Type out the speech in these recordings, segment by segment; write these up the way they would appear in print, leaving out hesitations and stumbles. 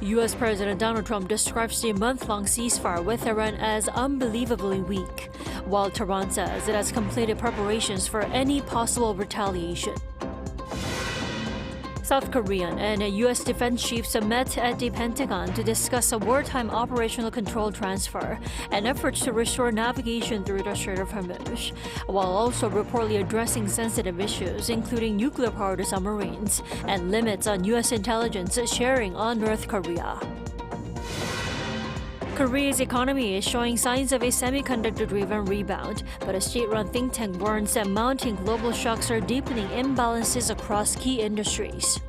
U.S. President Donald Trump describes the month-long ceasefire with Iran as unbelievably weak, while Tehran says it has completed preparations for any possible retaliation. South Korean and U.S. defense chiefs met at the Pentagon to discuss a wartime operational control transfer and efforts to restore navigation through the Strait of Hormuz, while also reportedly addressing sensitive issues, including nuclear-powered submarines and limits on U.S. intelligence sharing on North Korea. Korea's economy is showing signs of a semiconductor-driven rebound, but a state-run think tank warns that mounting global shocks are deepening imbalances across key industries.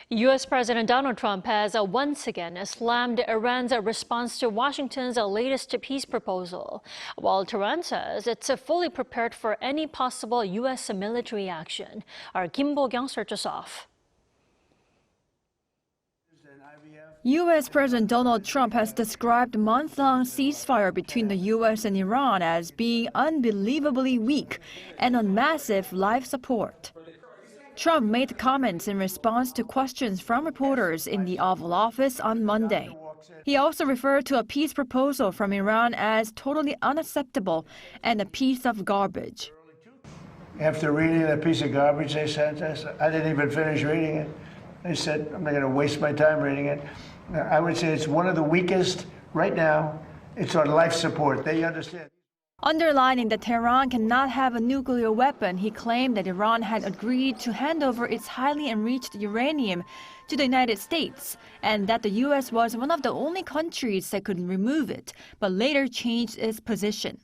U.S. President Donald Trump has once again slammed Iran's response to Washington's latest peace proposal, while Tehran says it's fully prepared for any possible U.S. military action. Our Kim Bo-kyung starts us off. U.S. President Donald Trump has described a month-long ceasefire between the U.S. and Iran as being unbelievably weak and on massive life support. Trump made comments in response to questions from reporters in the Oval Office on Monday. He also referred to a peace proposal from Iran as totally unacceptable and a piece of garbage. After reading that piece of garbage they sent us, I didn't even finish reading it. They said, I'm not going to waste my time reading it. I would say it's one of the weakest right now. It's on life support. They understand. Underlining that Tehran cannot have a nuclear weapon, he claimed that Iran had agreed to hand over its highly enriched uranium to the United States and that the U.S. was one of the only countries that could remove it, but later changed its position.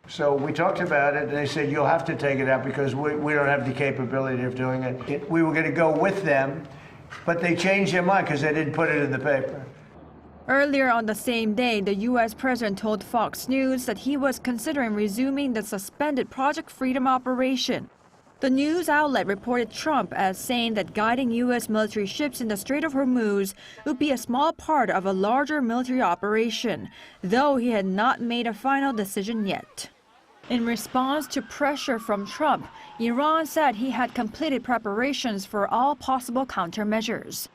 So we talked about it, and they said, you'll have to take it out because we don't have the capability of doing it. We were going to go with them, but they changed their mind because they didn't put it in the paper. Earlier on the same day, the U.S. president told Fox News that he was considering resuming the suspended Project Freedom operation. The news outlet reported Trump as saying that guiding U.S. military ships in the Strait of Hormuz would be a small part of a larger military operation, though he had not made a final decision yet. In response to pressure from Trump, Iran said he had completed preparations for all possible countermeasures.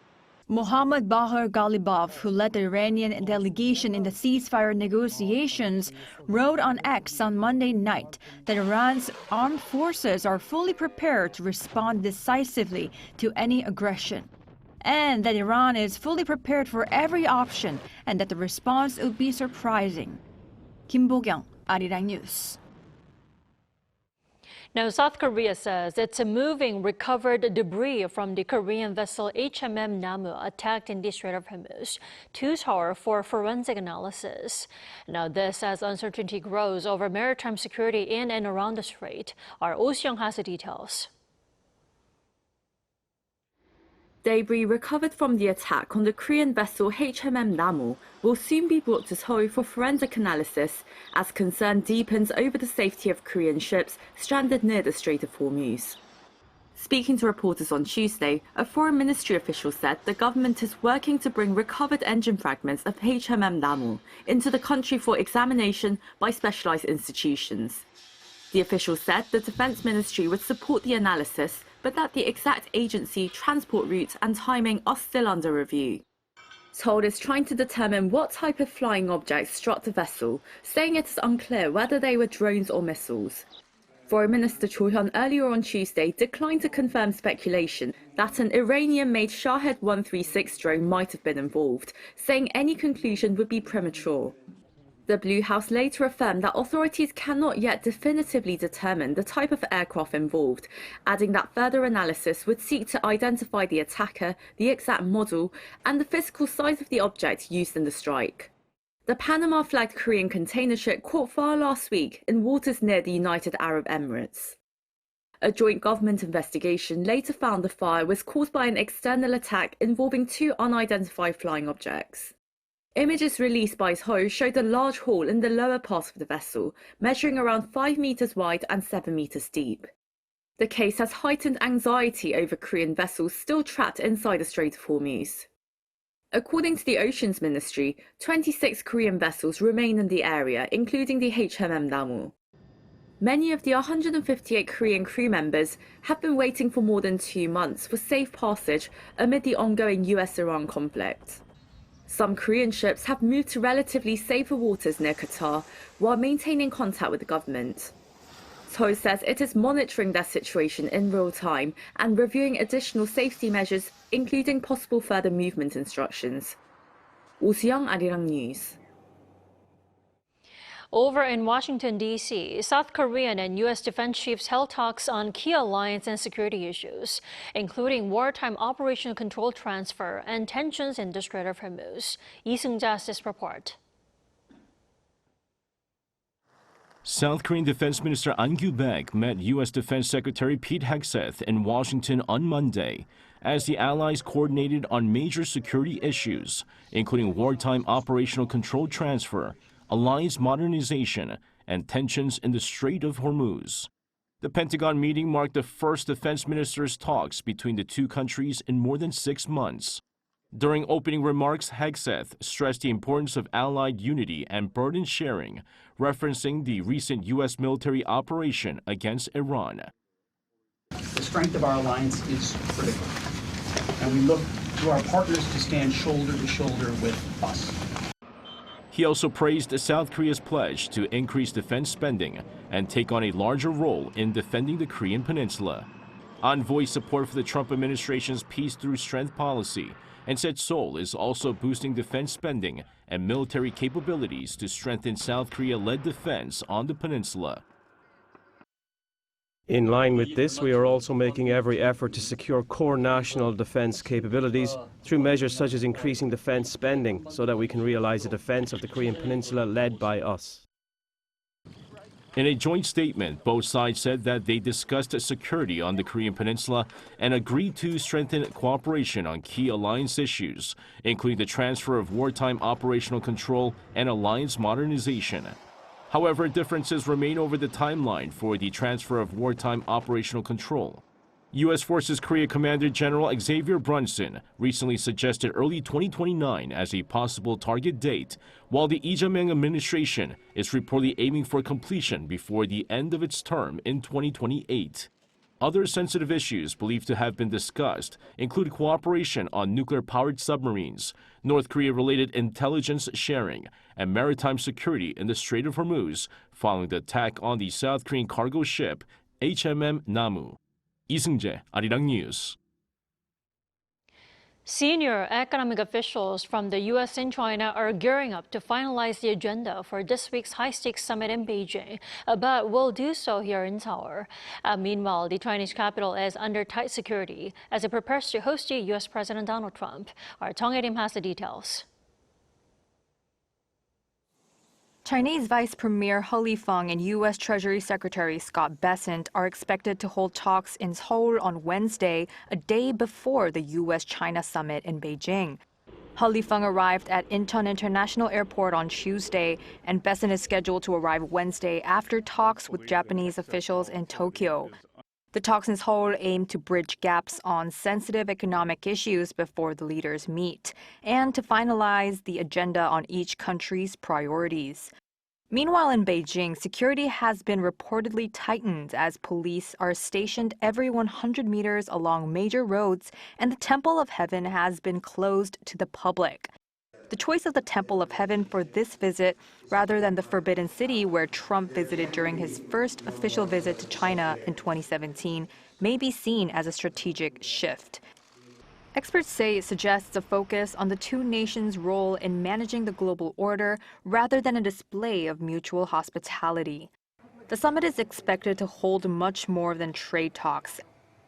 Mohammad Bahir Ghalibaf, who led the Iranian delegation in the ceasefire negotiations, wrote on X on Monday night that Iran's armed forces are fully prepared to respond decisively to any aggression, and that Iran is fully prepared for every option and that the response would be surprising. Kim Bo-kyung, Arirang News. Now, South Korea says it's moving recovered debris from the Korean vessel HMM Namu attacked in the Strait of Hormuz to Seoul for forensic analysis. Now, this as uncertainty grows over maritime security in and around the strait. Our Oh Seong has the details. Debris recovered from the attack on the Korean vessel HMM Namu will soon be brought to Seoul for forensic analysis as concern deepens over the safety of Korean ships stranded near the Strait of Hormuz. Speaking to reporters on Tuesday, a foreign ministry official said the government is working to bring recovered engine fragments of HMM Namu into the country for examination by specialized institutions. The official said the Defense Ministry would support the analysis, but that the exact agency, transport routes and timing are still under review. Seoul is trying to determine what type of flying objects struck the vessel, saying it is unclear whether they were drones or missiles. Foreign Minister Cho Hyun earlier on Tuesday declined to confirm speculation that an Iranian-made Shahed 136 drone might have been involved, saying any conclusion would be premature. The Blue House later affirmed that authorities cannot yet definitively determine the type of aircraft involved, adding that further analysis would seek to identify the attacker, the exact model, and the physical size of the object used in the strike. The Panama-flagged Korean container ship caught fire last week in waters near the United Arab Emirates. A joint government investigation later found the fire was caused by an external attack involving two unidentified flying objects. Images released by Seoul showed a large hole in the lower part of the vessel, measuring around 5 meters wide and 7 meters deep. The case has heightened anxiety over Korean vessels still trapped inside the Strait of Hormuz. According to the Oceans Ministry, 26 Korean vessels remain in the area, including the HMM Namu. Many of the 158 Korean crew members have been waiting for more than 2 months for safe passage amid the ongoing US-Iran conflict. Some Korean ships have moved to relatively safer waters near Qatar while maintaining contact with the government. Seoul says it is monitoring their situation in real time and reviewing additional safety measures, including possible further movement instructions. Seoul, Arirang News. Over in Washington, D.C., South Korean and U.S. defense chiefs held talks on key alliance and security issues, including wartime operational control transfer and tensions in the Strait of Hormuz. Lee Seung-ja's this report. South Korean Defense Minister An Kyu-baek met U.S. Defense Secretary Pete Hegseth in Washington on Monday as the allies coordinated on major security issues, including wartime operational control transfer, alliance modernization, and tensions in the Strait of Hormuz. The Pentagon meeting marked the first defense ministers' talks between the two countries in more than 6 months. During opening remarks, Hegseth stressed the importance of allied unity and burden sharing, referencing the recent U.S. military operation against Iran. The strength of our alliance is critical, and we look to our partners to stand shoulder to shoulder with us. He also praised South Korea's pledge to increase defense spending and take on a larger role in defending the Korean peninsula. An voiced support for the Trump administration's peace through strength policy and said Seoul is also boosting defense spending and military capabilities to strengthen South Korea-led defense on the peninsula. In line with this, we are also making every effort to secure core national defense capabilities through measures such as increasing defense spending so that we can realize a defense of the Korean peninsula led by us. In a joint statement, both sides said that they discussed security on the Korean peninsula and agreed to strengthen cooperation on key alliance issues, including the transfer of wartime operational control and alliance modernization. However, differences remain over the timeline for the transfer of wartime operational control. U.S. Forces Korea Commander General Xavier Brunson recently suggested early 2029 as a possible target date, while the Lee Jae-myung administration is reportedly aiming for completion before the end of its term in 2028. Other sensitive issues believed to have been discussed include cooperation on nuclear-powered submarines, North Korea-related intelligence sharing, and maritime security in the Strait of Hormuz following the attack on the South Korean cargo ship HMM Namu. Lee Seung-jae, Arirang News. Senior economic officials from the U.S. and China are gearing up to finalize the agenda for this week's high-stakes summit in Beijing, but will do so here in Seoul. Meanwhile, the Chinese capital is under tight security as it prepares to host the U.S. President Donald Trump. Our Tong Hye-rim has the details. Chinese Vice Premier He Lifeng and U.S. Treasury Secretary Scott Bessent are expected to hold talks in Seoul on Wednesday, a day before the U.S.-China summit in Beijing. He Lifeng arrived at Incheon International Airport on Tuesday, and Bessent is scheduled to arrive Wednesday after talks with Japanese officials in Tokyo. The talks in Seoul aim to bridge gaps on sensitive economic issues before the leaders meet, and to finalize the agenda on each country's priorities. Meanwhile, in Beijing, security has been reportedly tightened as police are stationed every 100 meters along major roads, and the Temple of Heaven has been closed to the public. The choice of the Temple of Heaven for this visit, rather than the Forbidden City where Trump visited during his first official visit to China in 2017, may be seen as a strategic shift. Experts say it suggests a focus on the two nations' role in managing the global order rather than a display of mutual hospitality. The summit is expected to hold much more than trade talks.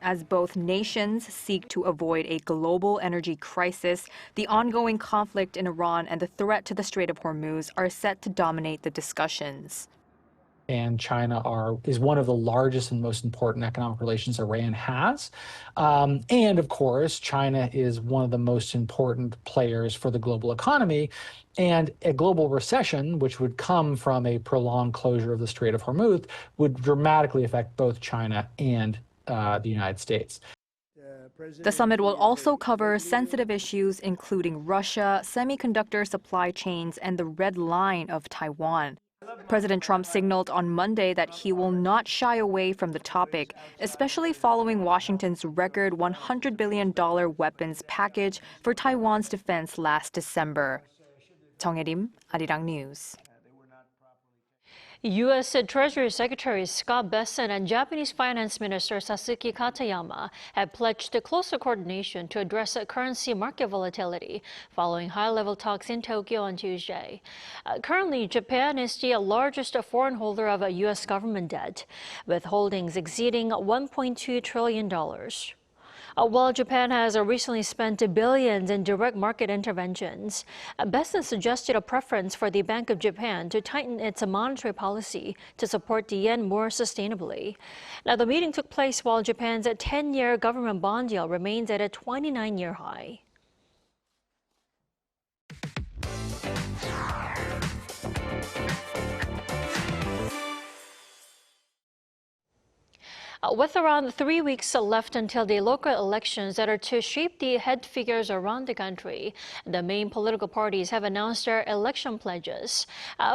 As both nations seek to avoid a global energy crisis, the ongoing conflict in Iran and the threat to the Strait of Hormuz are set to dominate the discussions. And China is one of the largest and most important economic relations Iran has. And of course, China is one of the most important players for the global economy. And a global recession, which would come from a prolonged closure of the Strait of Hormuz, would dramatically affect both China and the United States. The summit will also cover sensitive issues including Russia, semiconductor supply chains, and the red line of Taiwan. President Trump signaled on Monday that he will not shy away from the topic, especially following Washington's record $100 billion weapons package for Taiwan's defense last December. 정혜림, Arirang News. U.S. Treasury Secretary Scott Bessent and Japanese Finance Minister Sasuke Katayama have pledged closer coordination to address currency market volatility following high-level talks in Tokyo on Tuesday. Currently, Japan is the largest foreign holder of U.S. government debt, with holdings exceeding $1.2 trillion. While Japan has recently spent billions in direct market interventions, Bessent suggested a preference for the Bank of Japan to tighten its monetary policy to support the yen more sustainably. Now, the meeting took place while Japan's 10-year government bond yield remains at a 29-year high. With around 3 weeks left until the local elections that are to shape the head figures around the country, the main political parties have announced their election pledges.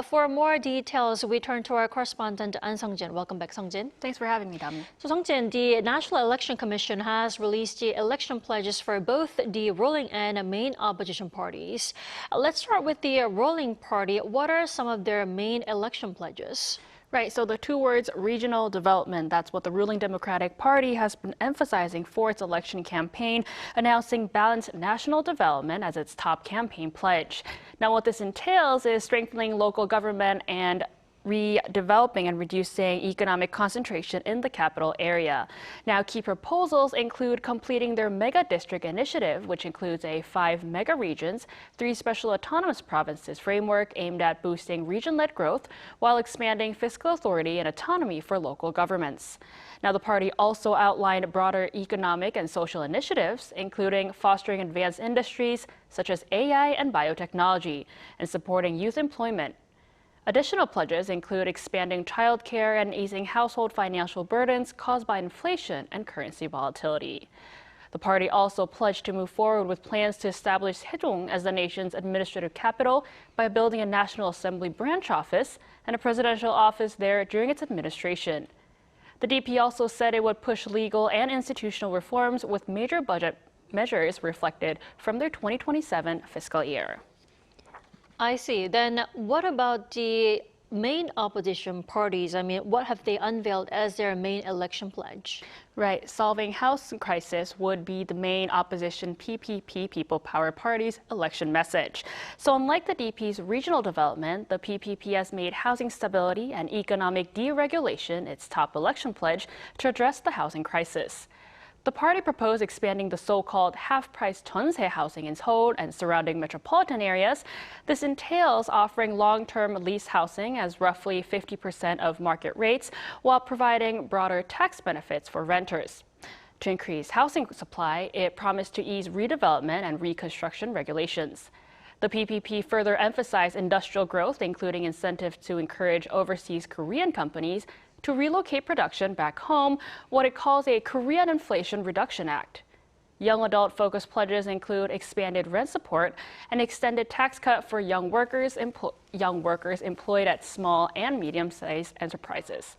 For more details, we turn to our correspondent, An Sung-jin. Welcome back, Sung-jin. Thanks for having me, Dami. So, Sung-jin, the National Election Commission has released the election pledges for both the ruling and main opposition parties. Let's start with the ruling party. What are some of their main election pledges? Right, so the two words regional development, that's what the ruling Democratic Party has been emphasizing for its election campaign, announcing balanced national development as its top campaign pledge. Now, what this entails is strengthening local government and redeveloping and reducing economic concentration in the capital area. Now, key proposals include completing their mega district initiative, which includes a 5 mega regions, 3 special autonomous provinces framework aimed at boosting region-led growth while expanding fiscal authority and autonomy for local governments. Now, the party also outlined broader economic and social initiatives, including fostering advanced industries such as AI and biotechnology and supporting youth employment. Additional pledges include expanding childcare and easing household financial burdens caused by inflation and currency volatility. The party also pledged to move forward with plans to establish Sejong as the nation's administrative capital by building a National Assembly branch office and a presidential office there during its administration. The DP also said it would push legal and institutional reforms with major budget measures reflected from their 2027 fiscal year. I see. Then what about the main opposition parties? I mean, what have they unveiled as their main election pledge? Right. Solving housing crisis would be the main opposition PPP, People Power Party's election message. So unlike the DP's regional development, the PPP has made housing stability and economic deregulation its top election pledge to address the housing crisis. The party proposed expanding the so-called half-price 전세 housing in Seoul and surrounding metropolitan areas. This entails offering long-term lease housing as roughly 50% of market rates, while providing broader tax benefits for renters. To increase housing supply, it promised to ease redevelopment and reconstruction regulations. The PPP further emphasized industrial growth, including incentives to encourage overseas Korean companies to relocate production back home, what it calls a Korean Inflation Reduction Act. Young adult-focused pledges include expanded rent support and extended tax cut for young workers employed at small and medium-sized enterprises.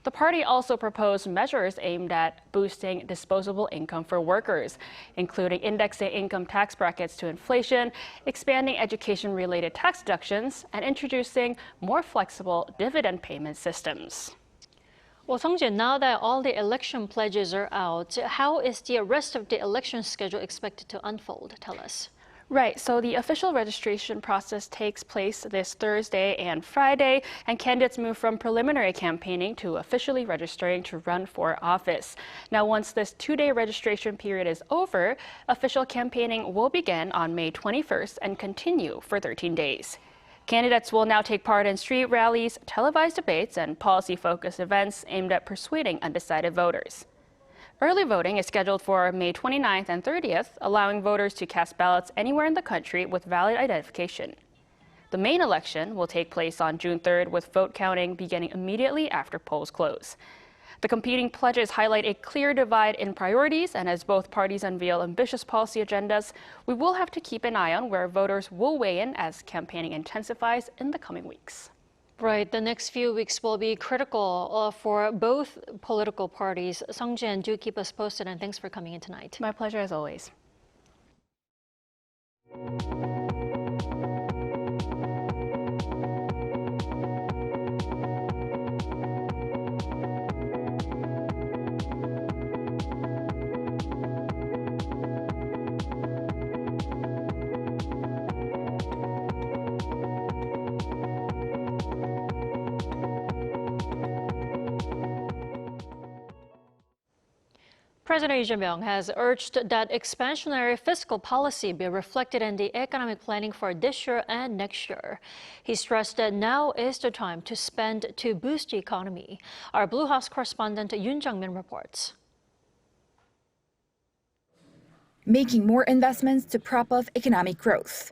The party also proposed measures aimed at boosting disposable income for workers, including indexing income tax brackets to inflation, expanding education-related tax deductions, and introducing more flexible dividend payment systems. Well, Sung-jin, now that all the election pledges are out, how is the rest of the election schedule expected to unfold? Tell us. Right, so the official registration process takes place this Thursday and Friday, and candidates move from preliminary campaigning to officially registering to run for office. Now, once this 2-day registration period is over, official campaigning will begin on May 21st and continue for 13 days. Candidates will now take part in street rallies, televised debates, and policy-focused events aimed at persuading undecided voters. Early voting is scheduled for May 29th and 30th, allowing voters to cast ballots anywhere in the country with valid identification. The main election will take place on June 3rd, with vote counting beginning immediately after polls close. The competing pledges highlight a clear divide in priorities, and as both parties unveil ambitious policy agendas, we will have to keep an eye on where voters will weigh in as campaigning intensifies in the coming weeks. Right. The next few weeks will be critical for both political parties. Sung-jin, do keep us posted, and thanks for coming in tonight. My pleasure as always. President Lee Jae-myung has urged that expansionary fiscal policy be reflected in the economic planning for this year and next year. He stressed that now is the time to spend to boost the economy. Our Blue House correspondent Yoon Jung-min reports. Making more investments to prop up economic growth.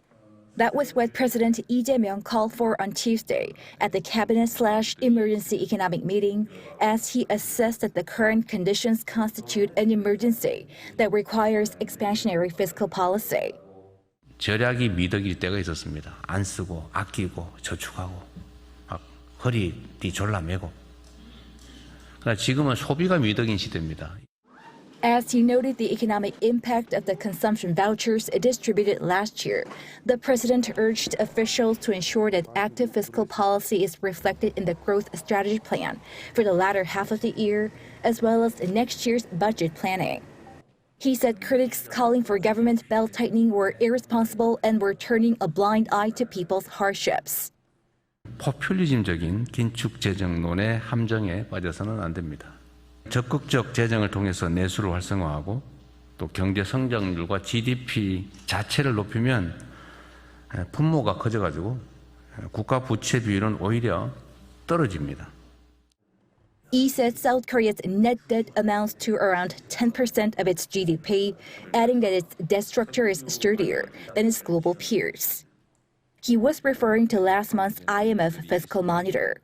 That was what President Lee Jae-myung called for on Tuesday at the Cabinet/Emergency Economic Meeting as he assessed that the current conditions constitute an emergency that requires expansionary fiscal policy. 절약이 미덕일 때가 있었습니다. 안 쓰고 아끼고 저축하고 막 허리띠 졸라매고. 그러나 지금은 소비가 미덕인 시대입니다. As he noted the economic impact of the consumption vouchers distributed last year, the president urged officials to ensure that active fiscal policy is reflected in the growth strategy plan for the latter half of the year, as well as next year's budget planning. He said critics calling for government belt-tightening were irresponsible and were turning a blind eye to people's hardships. 포퓰리즘적인 긴축 재정론의 함정에 빠져서는 안 됩니다. 적극적 재정을 통해서 내수를 활성화하고 또 경제 성장률과 GDP 자체를 높이면 분모가 커져가지고 국가 부채 비율은 오히려 떨어집니다. Lee said South Korea's net debt amounts to around 10% of its GDP, adding that its debt structure is sturdier than its global peers. He was referring to last month's IMF fiscal monitor.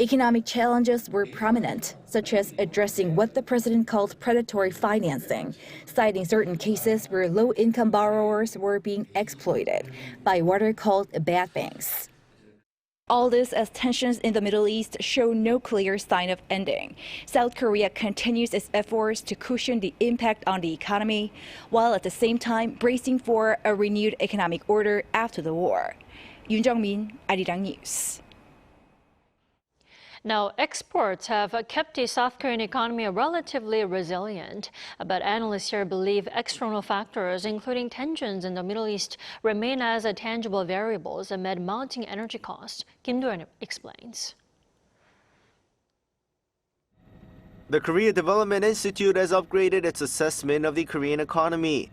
Economic challenges were prominent, such as addressing what the president called predatory financing, citing certain cases where low-income borrowers were being exploited by what are called bad banks. All this as tensions in the Middle East show no clear sign of ending. South Korea continues its efforts to cushion the impact on the economy, while at the same time bracing for a renewed economic order after the war. Yoon Jung-min, Arirang News. Now, exports have kept the South Korean economy relatively resilient, but analysts here believe external factors, including tensions in the Middle East, remain as tangible variables amid mounting energy costs. Kim Do-yeon explains. The Korea Development Institute has upgraded its assessment of the Korean economy.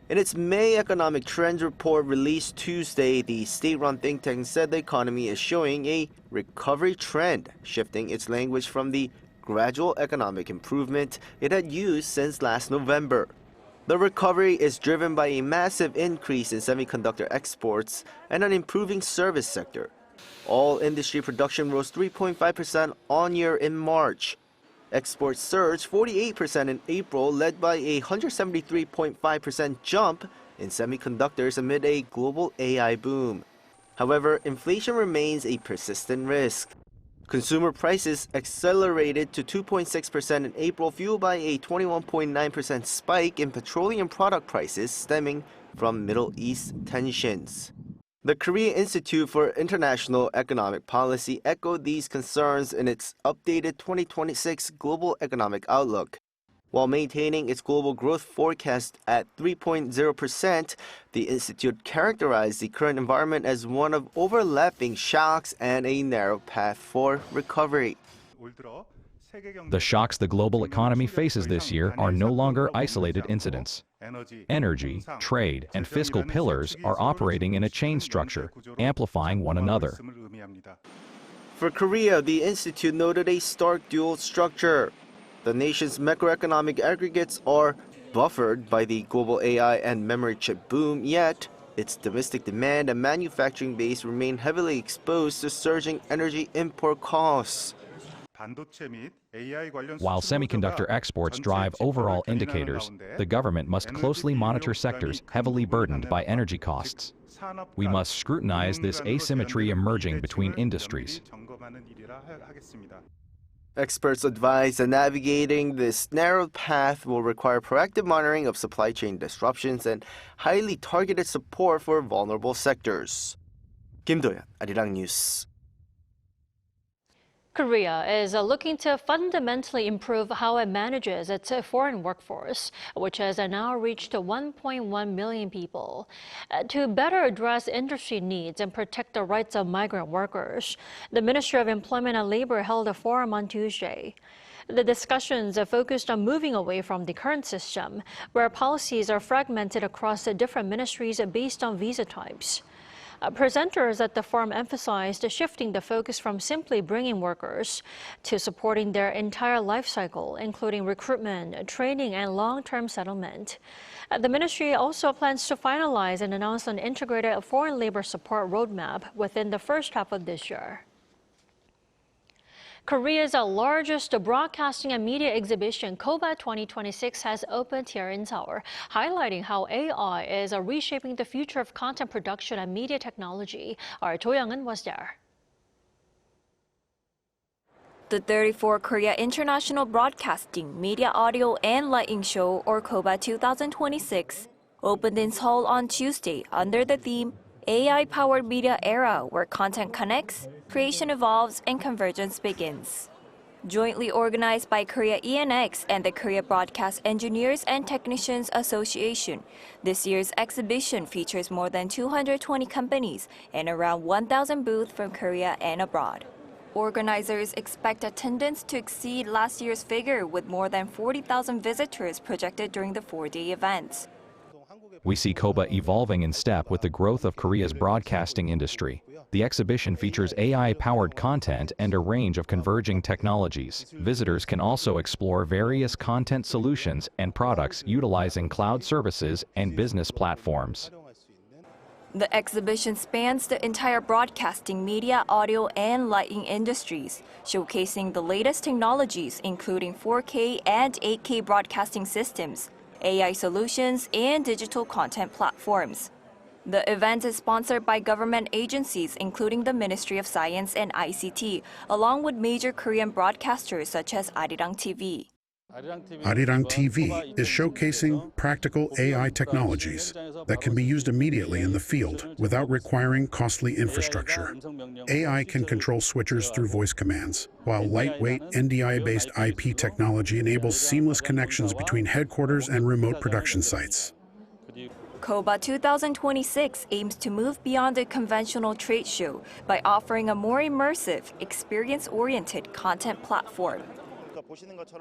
In its May Economic Trends Report released Tuesday, the state-run think tank said the economy is showing a recovery trend, shifting its language from the gradual economic improvement it had used since last November. The recovery is driven by a massive increase in semiconductor exports and an improving service sector. All industry production rose 3.5% on-year in March. Exports surged 48% in April, led by a 173.5% jump in semiconductors amid a global AI boom. However, inflation remains a persistent risk. Consumer prices accelerated to 2.6% in April, fueled by a 21.9% spike in petroleum product prices stemming from Middle East tensions. The Korea Institute for International Economic Policy echoed these concerns in its updated 2026 Global Economic Outlook. While maintaining its global growth forecast at 3.0%, the institute characterized the current environment as one of overlapping shocks and a narrow path for recovery. The shocks the global economy faces this year are no longer isolated incidents. Energy, trade, and fiscal pillars are operating in a chain structure, amplifying one another. For Korea, the institute noted a stark dual structure. The nation's macroeconomic aggregates are buffered by the global AI and memory chip boom, yet its domestic demand and manufacturing base remain heavily exposed to surging energy import costs. While semiconductor exports drive overall indicators, the government must closely monitor sectors heavily burdened by energy costs. We must scrutinize this asymmetry emerging between industries. Experts advise that navigating this narrow path will require proactive monitoring of supply chain disruptions and highly targeted support for vulnerable sectors. Kim Do-yeon, Arirang News. Korea is looking to fundamentally improve how it manages its foreign workforce, which has now reached 1.1 million people. To better address industry needs and protect the rights of migrant workers, the Ministry of Employment and Labor held a forum on Tuesday. The discussions focused on moving away from the current system, where policies are fragmented across the different ministries based on visa types. Presenters at the forum emphasized shifting the focus from simply bringing workers to supporting their entire life cycle, including recruitment, training, and long-term settlement. The ministry also plans to finalize and announce an integrated foreign labor support roadmap within the first half of this year. Korea's largest broadcasting and media exhibition, KOBA 2026, has opened here in Seoul, highlighting how AI is reshaping the future of content production and media technology. Our Jo Young-eun was there. The 34th Korea International Broadcasting, Media, Audio, and Lighting Show, or KOBA 2026, opened in Seoul on Tuesday under the theme AI-powered media era, where content connects, creation evolves, and convergence begins. Jointly organized by Korea ENX and the Korea Broadcast Engineers and Technicians Association, this year's exhibition features more than 220 companies and around 1,000 booths from Korea and abroad. Organizers expect attendance to exceed last year's figure, with more than 40,000 visitors projected during the four-day event. We see KOBA evolving in step with the growth of Korea's broadcasting industry. The exhibition features AI-powered content and a range of converging technologies. Visitors can also explore various content solutions and products utilizing cloud services and business platforms. The exhibition spans the entire broadcasting, media, audio, and lighting industries, showcasing the latest technologies including 4K and 8K broadcasting systems, AI solutions, and digital content platforms. The event is sponsored by government agencies, including the Ministry of Science and ICT, along with major Korean broadcasters such as Arirang TV. Arirang TV is showcasing practical AI technologies that can be used immediately in the field without requiring costly infrastructure. AI can control switchers through voice commands, while lightweight NDI-based IP technology enables seamless connections between headquarters and remote production sites. KOBA 2026 aims to move beyond a conventional trade show by offering a more immersive, experience-oriented content platform.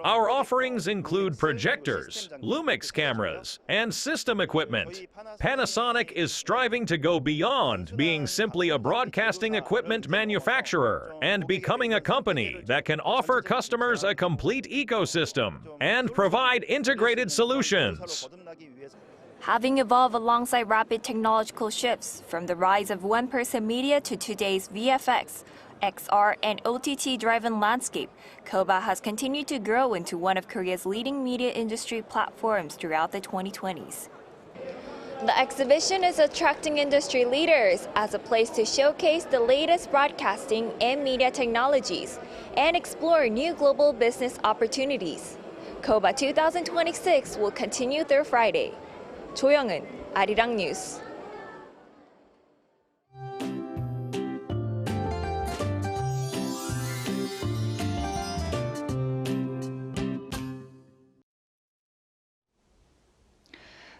Our offerings include projectors, Lumix cameras, and system equipment. Panasonic is striving to go beyond being simply a broadcasting equipment manufacturer and becoming a company that can offer customers a complete ecosystem and provide integrated solutions. Having evolved alongside rapid technological shifts, from the rise of one-person media to today's VFX, XR, and OTT-driven landscape, KOBA has continued to grow into one of Korea's leading media industry platforms throughout the 2020s. The exhibition is attracting industry leaders as a place to showcase the latest broadcasting and media technologies and explore new global business opportunities. KOBA 2026 will continue through Friday. Jo Young-eun, Arirang News.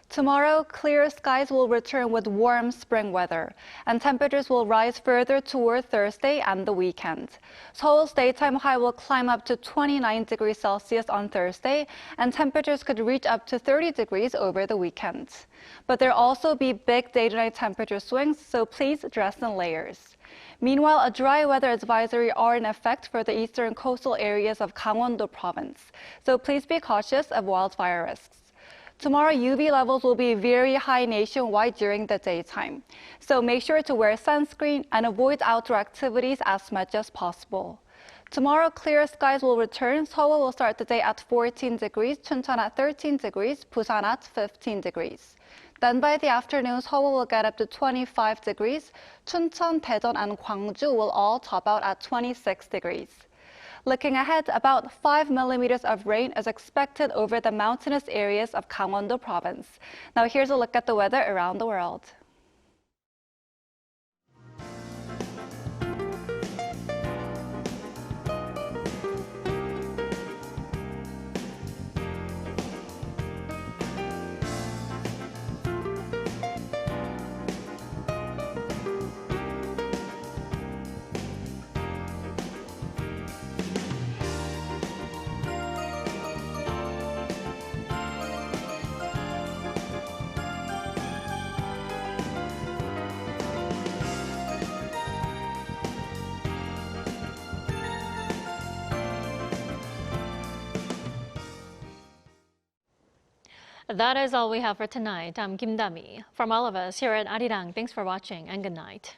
Tomorrow, clear skies will return with warm spring weather, and temperatures will rise further toward Thursday and the weekend. Seoul's daytime high will climb up to 29 degrees Celsius on Thursday, and temperatures could reach up to 30 degrees over the weekend. But there'll also be big day-to-night temperature swings, so please dress in layers. Meanwhile, a dry weather advisory are in effect for the eastern coastal areas of Gangwon-do province, so please be cautious of wildfire risks. Tomorrow, UV levels will be very high nationwide during the daytime, so make sure to wear sunscreen and avoid outdoor activities as much as possible. Tomorrow, clear skies will return. Seoul will start the day at 14 degrees, Chuncheon at 13 degrees, Busan at 15 degrees. Then by the afternoon, Seoul will get up to 25 degrees. Chuncheon, Daejeon, and Gwangju will all top out at 26 degrees. Looking ahead, about 5 millimeters of rain is expected over the mountainous areas of Gangwon-do province. Now here's a look at the weather around the world. That is all we have for tonight. I'm Kim Dami. From all of us here at Arirang, thanks for watching and good night.